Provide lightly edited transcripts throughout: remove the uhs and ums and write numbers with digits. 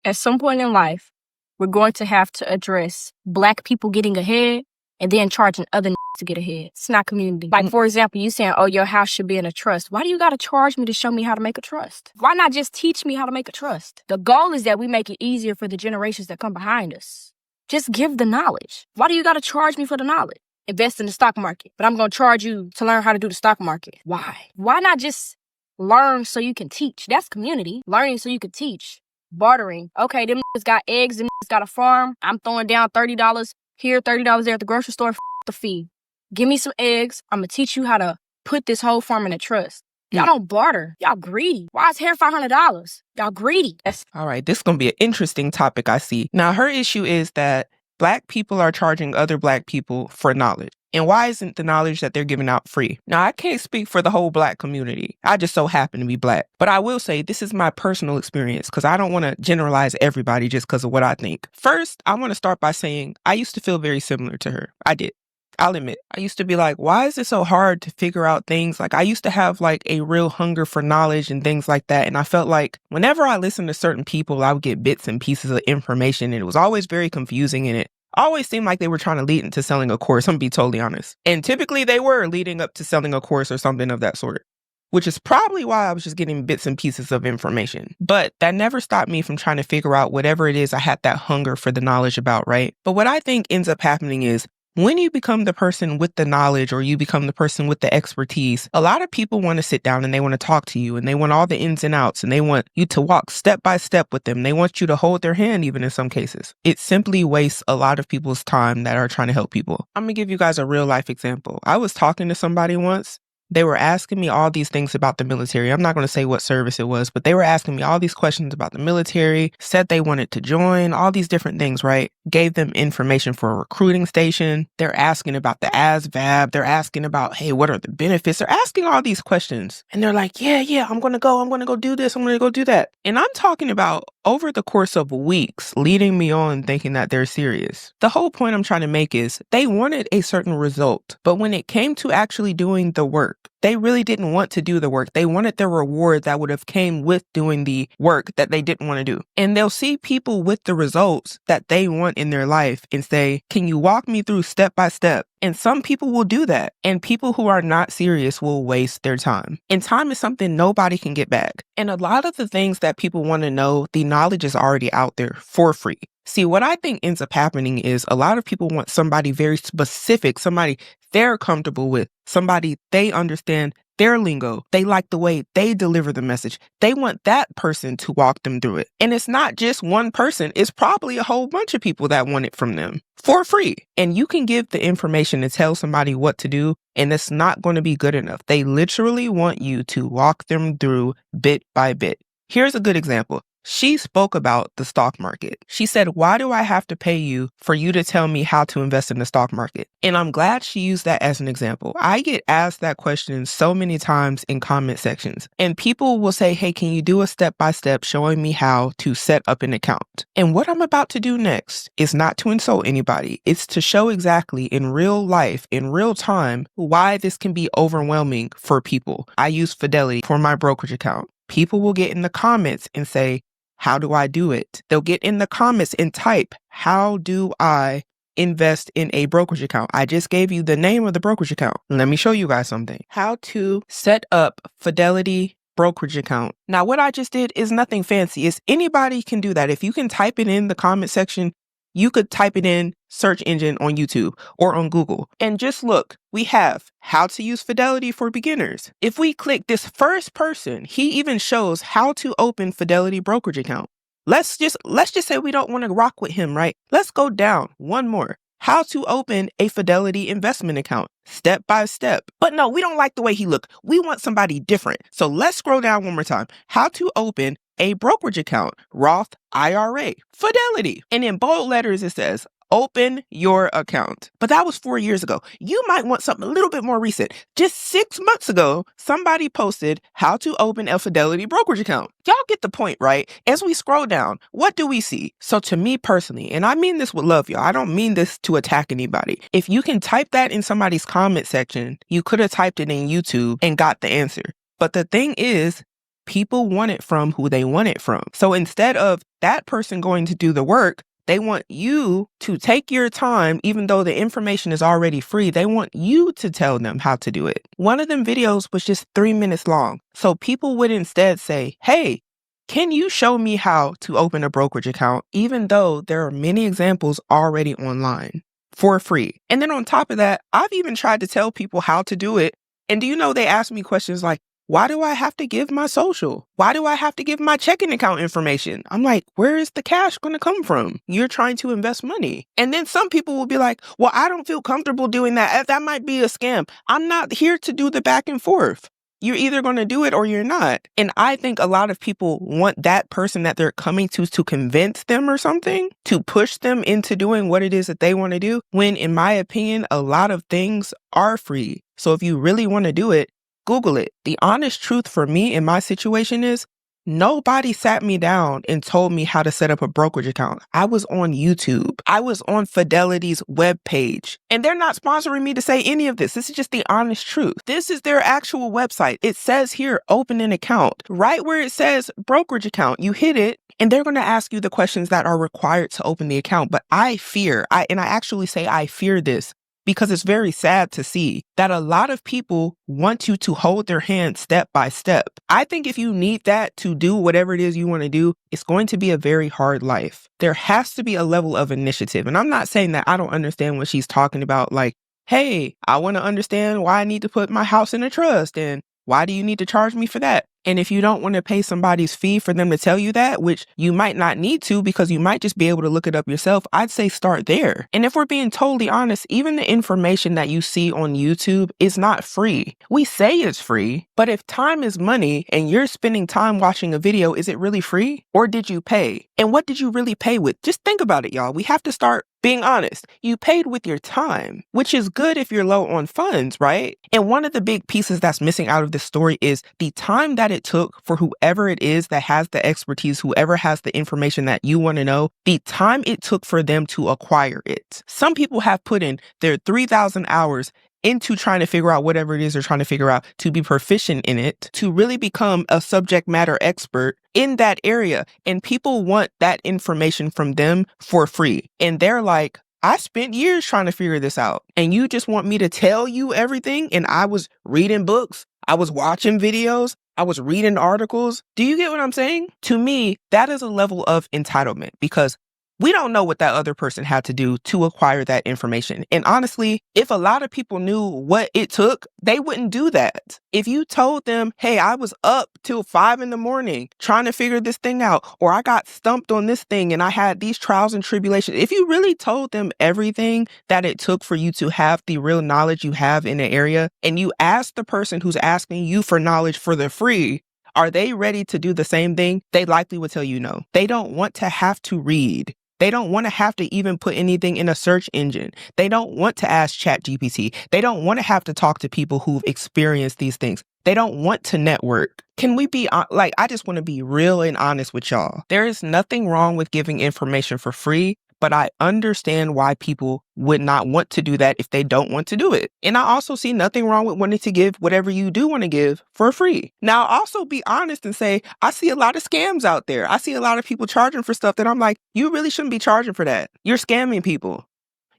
At some point in life, we're going to have to address Black people getting ahead and then charging other to get ahead. It's not community. Like, for example, you saying, oh, your house should be in a trust. Why do you got to charge me to show me how to make a trust? Why not just teach me how to make a trust? The goal is that we make it easier for the generations that come behind us. Just give the knowledge. Why do you got to charge me for the knowledge? Invest in the stock market, but I'm going to charge you to learn how to do the stock market. Why? Why not just learn so you can teach? That's community. Learning so you can teach. Bartering. Okay, them got eggs, them got a farm. I'm throwing down $30 here, $30 there at the grocery store. The fee. Give me some eggs. I'm going to teach you how to put this whole farm in a trust. Y'all don't barter. Y'all greedy. Why is hair $500? Y'all greedy. All right, this is going to be an interesting topic, I see. Now, her issue is that Black people are charging other Black people for knowledge. And why isn't the knowledge that they're giving out free? Now, I can't speak for the whole Black community. I just so happen to be Black. But I will say this is my personal experience because I don't want to generalize everybody just because of what I think. First, I want to start by saying I used to feel very similar to her. I did. I'll admit, I used to be like, why is it so hard to figure out things? Like, I used to have like a real hunger for knowledge and things like that. And I felt like whenever I listened to certain people, I would get bits and pieces of information. And it was always very confusing. And it always seemed like they were trying to lead into selling a course. I'm gonna be totally honest. And typically they were leading up to selling a course or something of that sort, which is probably why I was just getting bits and pieces of information. But that never stopped me from trying to figure out whatever it is I had that hunger for the knowledge about, right? But what I think ends up happening is when you become the person with the knowledge or you become the person with the expertise, a lot of people want to sit down and they want to talk to you and they want all the ins and outs and they want you to walk step by step with them. They want you to hold their hand even in some cases. It simply wastes a lot of people's time that are trying to help people. I'm going to give you guys a real life example. I was talking to somebody once. They were asking me all these things about the military. I'm not going to say what service it was, but they were asking me all these questions about the military, said they wanted to join, all these different things, right? Gave them information for a recruiting station. They're asking about the ASVAB. They're asking about, hey, what are the benefits? They're asking all these questions. And they're like, yeah, I'm going to go do this. I'm going to go do that. And I'm talking about over the course of weeks, leading me on thinking that they're serious. The whole point I'm trying to make is they wanted a certain result, but when it came to actually doing the work, they really didn't want to do the work. They wanted the reward that would have came with doing the work that they didn't want to do. And they'll see people with the results that they want in their life and say, can you walk me through step by step? And some people will do that. And people who are not serious will waste their time. And time is something nobody can get back. And a lot of the things that people want to know, the knowledge is already out there for free. See, what I think ends up happening is a lot of people want somebody very specific, somebody they're comfortable with, somebody they understand their lingo. They like the way they deliver the message. They want that person to walk them through it. And it's not just one person. It's probably a whole bunch of people that want it from them for free. And you can give the information and tell somebody what to do, and it's not going to be good enough. They literally want you to walk them through bit by bit. Here's a good example. She spoke about the stock market. She said, why do I have to pay you for you to tell me how to invest in the stock market? And I'm glad she used that as an example. I get asked that question so many times in comment sections, and people will say, hey, can you do a step-by-step showing me how to set up an account? And what I'm about to do next is not to insult anybody. It's to show exactly in real life, in real time, why this can be overwhelming for people. I use Fidelity for my brokerage account. People will get in the comments and say, how do I do it? They'll get in the comments and type, how do I invest in a brokerage account? I just gave you the name of the brokerage account. Let me show you guys something. How to set up Fidelity brokerage account. Now, what I just did is nothing fancy. Anybody can do that. If you can type it in the comment section, you could type it in search engine on YouTube or on Google and just look. We have how to use Fidelity for beginners. If we click this first person, he even shows how to open Fidelity brokerage account. Let's just say we don't want to rock with him, right? Let's go down one more. How to open a Fidelity investment account, step by step. But no, we don't like the way he looked. We want somebody different. So let's scroll down one more time. How to open a brokerage account, Roth IRA, Fidelity. And in bold letters, it says, open your account. But that was 4 years ago. You might want something a little bit more recent. Just 6 months ago, somebody posted how to open a Fidelity brokerage account. Y'all get the point, right? As we scroll down, what do we see? So to me personally, and I mean this with love, y'all, I don't mean this to attack anybody. If you can type that in somebody's comment section, you could have typed it in YouTube and got the answer. But the thing is, people want it from who they want it from. So instead of that person going to do the work. They want you to take your time, even though the information is already free. They want you to tell them how to do it. One of them videos was just 3 minutes long. So people would instead say, hey, can you show me how to open a brokerage account, even though there are many examples already online for free? And then on top of that, I've even tried to tell people how to do it. And do you know, they ask me questions like, why do I have to give my social? Why do I have to give my checking account information? I'm like, where is the cash going to come from? You're trying to invest money. And then some people will be like, well, I don't feel comfortable doing that. That might be a scam. I'm not here to do the back and forth. You're either going to do it or you're not. And I think a lot of people want that person that they're coming to convince them or something, to push them into doing what it is that they want to do, when in my opinion, a lot of things are free. So if you really want to do it, Google it. The honest truth for me in my situation is nobody sat me down and told me how to set up a brokerage account. I was on YouTube. I was on Fidelity's webpage. And they're not sponsoring me to say any of this. This is just the honest truth. This is their actual website. It says here, open an account. Right where it says brokerage account, you hit it, and they're going to ask you the questions that are required to open the account. But I fear this, because it's very sad to see that a lot of people want you to hold their hand step by step. I think if you need that to do whatever it is you want to do, it's going to be a very hard life. There has to be a level of initiative. And I'm not saying that I don't understand what she's talking about. Like, hey, I want to understand why I need to put my house in a trust, and why do you need to charge me for that? And if you don't want to pay somebody's fee for them to tell you that, which you might not need to because you might just be able to look it up yourself, I'd say start there. And if we're being totally honest, even the information that you see on YouTube is not free. We say it's free, but if time is money and you're spending time watching a video, is it really free? Or did you pay? And what did you really pay with? Just think about it, y'all. We have to start being honest. You paid with your time, which is good if you're low on funds, right? And one of the big pieces that's missing out of this story is the time that it took for whoever it is that has the expertise, whoever has the information that you want to know, the time it took for them to acquire it. Some people have put in their 3,000 hours into trying to figure out whatever it is they're trying to figure out, to be proficient in it, to really become a subject matter expert in that area. And people want that information from them for free. And they're like, I spent years trying to figure this out, and you just want me to tell you everything? And I was reading books, I was watching videos, I was reading articles. Do you get what I'm saying? To me, that is a level of entitlement, because we don't know what that other person had to do to acquire that information. And honestly, if a lot of people knew what it took, they wouldn't do that. If you told them, hey, I was up till 5 a.m. trying to figure this thing out, or I got stumped on this thing and I had these trials and tribulations. If you really told them everything that it took for you to have the real knowledge you have in an area, and you asked the person who's asking you for knowledge for the free, are they ready to do the same thing? They likely would tell you no. They don't want to have to read. They don't want to have to even put anything in a search engine. They don't want to ask ChatGPT. They don't want to have to talk to people who've experienced these things. They don't want to network. Can we be I just want to be real and honest with y'all. There is nothing wrong with giving information for free, but I understand why people would not want to do that if they don't want to do it. And I also see nothing wrong with wanting to give whatever you do want to give for free. Now, I'll also be honest and say, I see a lot of scams out there. I see a lot of people charging for stuff that I'm like, you really shouldn't be charging for that. You're scamming people.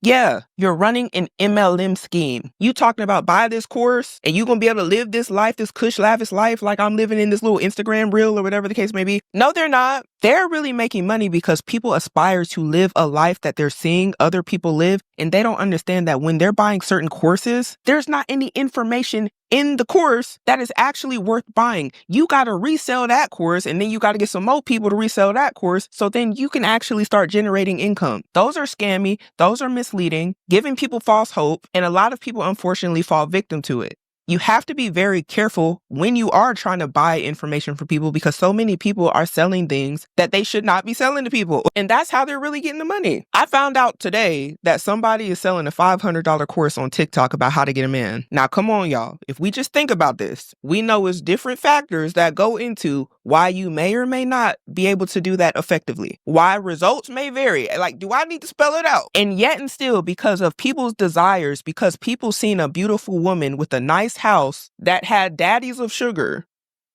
Yeah, you're running an MLM scheme. You talking about buy this course and you're going to be able to live this life, this cush lavish life like I'm living in this little Instagram reel or whatever the case may be. No, they're not. They're really making money because people aspire to live a life that they're seeing other people live, and they don't understand that when they're buying certain courses, there's not any information in the course that is actually worth buying. You got to resell that course, and then you got to get some more people to resell that course, so then you can actually start generating income. Those are scammy. Those are misleading, giving people false hope, and a lot of people unfortunately fall victim to it. You have to be very careful when you are trying to buy information for people, because so many people are selling things that they should not be selling to people. And that's how they're really getting the money. I found out today that somebody is selling a $500 course on TikTok about how to get a man. Now, come on, y'all. If we just think about this, we know it's different factors that go into why you may or may not be able to do that effectively. Why results may vary. Like, do I need to spell it out? And yet and still, because of people's desires, because people seen a beautiful woman with a nice house that had daddies of sugar,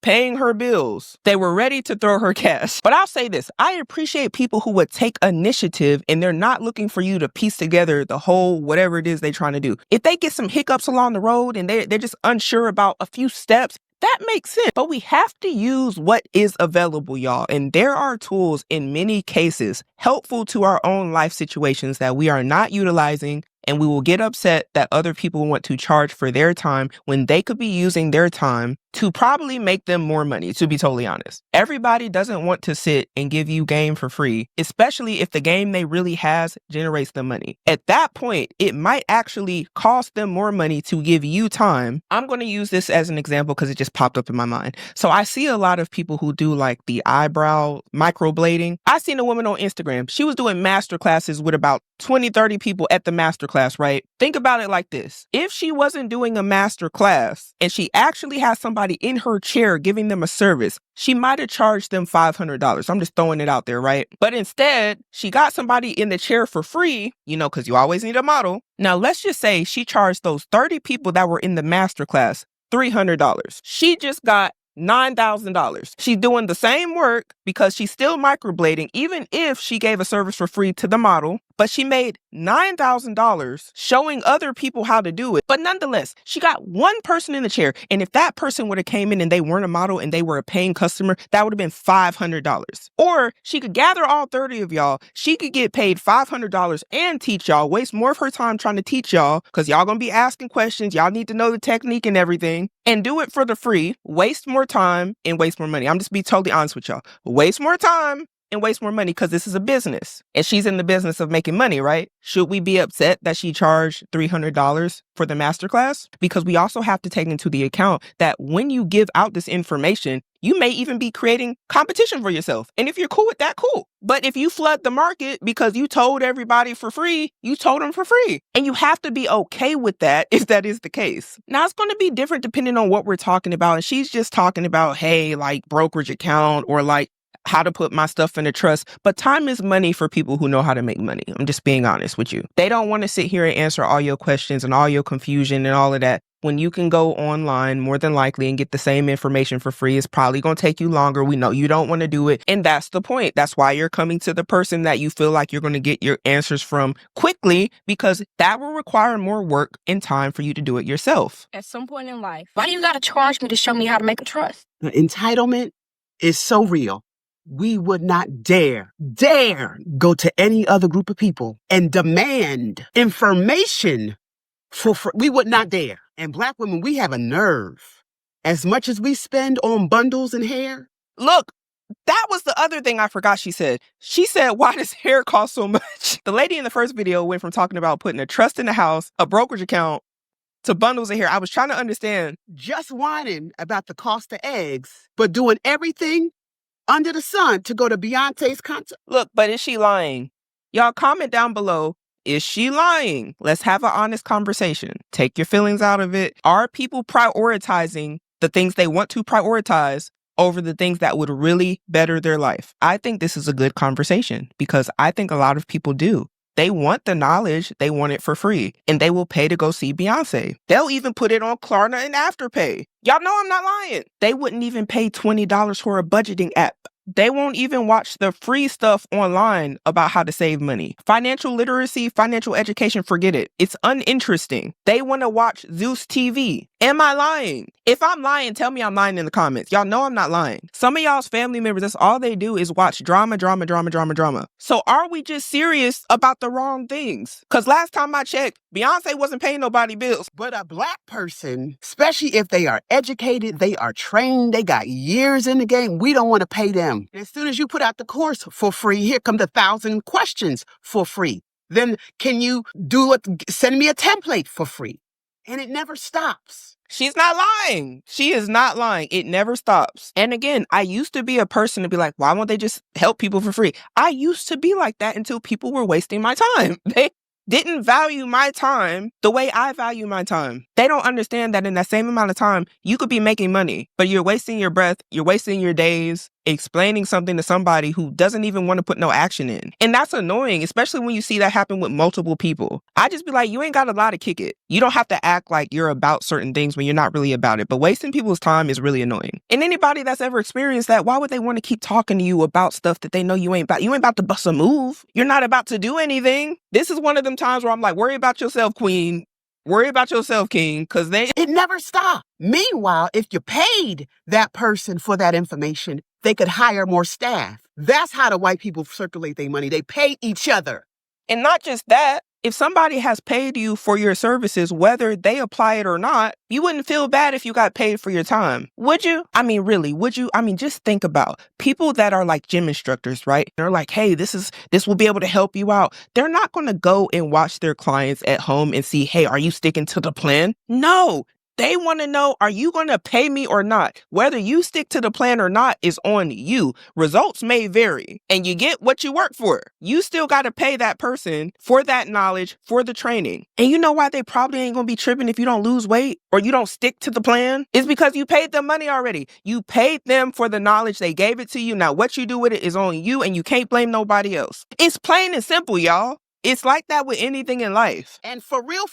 paying her bills. They were ready to throw her cash. But I'll say this, I appreciate people who would take initiative and they're not looking for you to piece together the whole whatever it is they're trying to do. If they get some hiccups along the road and they're just unsure about a few steps, that makes sense. But we have to use what is available, y'all. And there are tools in many cases helpful to our own life situations that we are not utilizing. And we will get upset that other people want to charge for their time when they could be using their time to probably make them more money, to be totally honest. Everybody doesn't want to sit and give you game for free, especially if the game they really has generates them money. At that point, it might actually cost them more money to give you time. I'm going to use this as an example because it just popped up in my mind. So I see a lot of people who do like the eyebrow microblading. I seen a woman on Instagram. She was doing master classes with about 20, 30 people at the master class, right? Think about it like this. If she wasn't doing a master class and she actually has somebody in her chair giving them a service, she might have charged them $500. I'm just throwing it out there, right? But instead, she got somebody in the chair for free, because you always need a model. Now, let's just say she charged those 30 people that were in the masterclass $300. She just got $9,000. She's doing the same work because she's still microblading, even if she gave a service for free to the model, but she made $9,000 showing other people how to do it. But nonetheless, she got one person in the chair. And if that person would have came in and they weren't a model and they were a paying customer, that would have been $500. Or she could gather all 30 of y'all. She could get paid $500 and teach y'all, waste more of her time trying to teach y'all because y'all gonna be asking questions. Y'all need to know the technique and everything, and do it for the free, waste more time and waste more money. I'm just be totally honest with y'all. Waste more time and waste more money because this is a business and she's in the business of making money, right? Should we be upset that she charged $300 for the masterclass? Because we also have to take into the account that when you give out this information, you may even be creating competition for yourself. And if you're cool with that, cool. But if you flood the market because you told everybody for free, you told them for free. And you have to be okay with that if that is the case. Now, it's going to be different depending on what we're talking about. And she's just talking about, hey, like brokerage account or like how to put my stuff in a trust. But time is money for people who know how to make money. I'm just being honest with you. They don't want to sit here and answer all your questions and all your confusion and all of that. When you can go online more than likely and get the same information for free, it's probably going to take you longer. We know you don't want to do it. And that's the point. That's why you're coming to the person that you feel like you're going to get your answers from quickly, because that will require more work and time for you to do it yourself. At some point in life, why do you got to charge me to show me how to make a trust? The entitlement is so real. We would not dare go to any other group of people and demand information for free. We would not dare. And Black women, we have a nerve. As much as we spend on bundles and hair. Look, that was the other thing I forgot she said. She said, why does hair cost so much? The lady in the first video went from talking about putting a trust in the house, a brokerage account, to bundles of hair. I was trying to understand. Just whining about the cost of eggs, but doing everything under the sun to go to Beyonce's concert. Look, but is she lying? Y'all comment down below. Is she lying? Let's have an honest conversation. Take your feelings out of it. Are people prioritizing the things they want to prioritize over the things that would really better their life? I think this is a good conversation because I think a lot of people do. They want the knowledge. They want it for free. And they will pay to go see Beyonce. They'll even put it on Klarna and Afterpay. Y'all know I'm not lying. They wouldn't even pay $20 for a budgeting app. They won't even watch the free stuff online about how to save money. Financial literacy, financial education, forget it. It's uninteresting. They want to watch Zeus TV. Am I lying? If I'm lying, tell me I'm lying in the comments. Y'all know I'm not lying. Some of y'all's family members, that's all they do is watch drama. So are we just serious about the wrong things? Because last time I checked, Beyonce wasn't paying nobody bills. But a Black person, especially if they are educated, they are trained, they got years in the game, we don't want to pay them. And as soon as you put out the course for free, here come the 1,000 questions for free. Then can you send me a template for free? And it never stops. She's not lying. She is not lying. It never stops. And again, I used to be a person to be like, why won't they just help people for free? I used to be like that until people were wasting my time. They didn't value my time the way I value my time. They don't understand that in that same amount of time, you could be making money, but you're wasting your breath, you're wasting your days, explaining something to somebody who doesn't even want to put no action in. And that's annoying, especially when you see that happen with multiple people. I just be like, you ain't got a lot to kick it. You don't have to act like you're about certain things when you're not really about it. But wasting people's time is really annoying. And anybody that's ever experienced that, why would they want to keep talking to you about stuff that they know you ain't about? You ain't about to bust a move. You're not about to do anything. This is one of them times where I'm like, worry about yourself, queen. Worry about yourself, king, because it never stops. Meanwhile, if you paid that person for that information, they could hire more staff. That's how the white people circulate their money. They pay each other. And not just that, if somebody has paid you for your services, whether they apply it or not, you wouldn't feel bad if you got paid for your time. Would you? I mean, really, would you? I mean, just think about people that are like gym instructors, right? They're like, hey, this will be able to help you out. They're not going to go and watch their clients at home and see, hey, are you sticking to the plan? No. They want to know, are you going to pay me or not? Whether you stick to the plan or not is on you. Results may vary, and you get what you work for. You still got to pay that person for that knowledge, for the training. And you know why they probably ain't going to be tripping if you don't lose weight or you don't stick to the plan? It's because you paid them money already. You paid them for the knowledge. They gave it to you. Now what you do with it is on you, and you can't blame nobody else. It's plain and simple, y'all. It's like that with anything in life. And for real,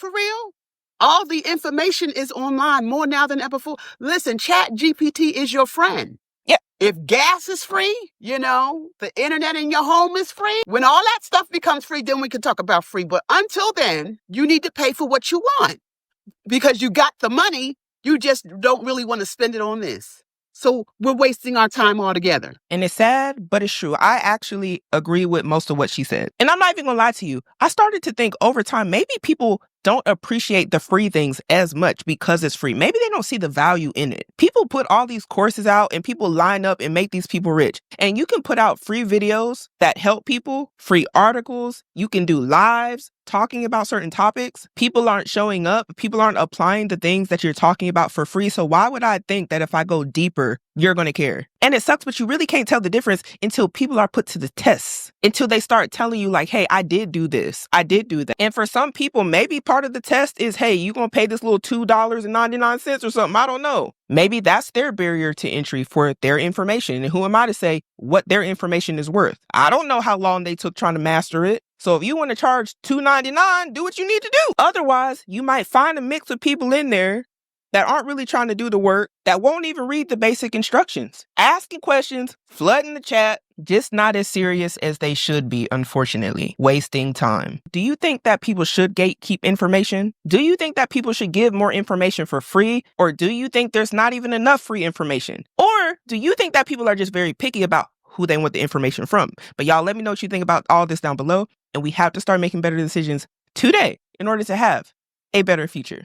all the information is online more now than ever before. Listen, ChatGPT is your friend. Yeah. If gas is free, the internet in your home is free. When all that stuff becomes free, then we can talk about free. But until then, you need to pay for what you want because you got the money. You just don't really want to spend it on this. So we're wasting our time altogether. And it's sad, but it's true. I actually agree with most of what she said. And I'm not even gonna lie to you. I started to think over time, maybe people don't appreciate the free things as much because it's free. Maybe they don't see the value in it. People put all these courses out and people line up and make these people rich. And you can put out free videos that help people, free articles. You can do lives talking about certain topics. People aren't showing up. People aren't applying the things that you're talking about for free. So why would I think that if I go deeper, you're going to care? And it sucks, but you really can't tell the difference until people are put to the test, until they start telling you like, hey, I did do this. I did do that. And for some people, maybe part of the test is, hey, you're going to pay this little $2.99 or something. I don't know. Maybe that's their barrier to entry for their information. And who am I to say what their information is worth? I don't know how long they took trying to master it. So if you want to charge $2.99, do what you need to do. Otherwise, you might find a mix of people in there that aren't really trying to do the work, that won't even read the basic instructions, asking questions, flooding the chat, just not as serious as they should be, unfortunately, wasting time. Do you think that people should gatekeep information? Do you think that people should give more information for free? Or do you think there's not even enough free information? Or do you think that people are just very picky about who they want the information from? But y'all, let me know what you think about all this down below. And we have to start making better decisions today in order to have a better future.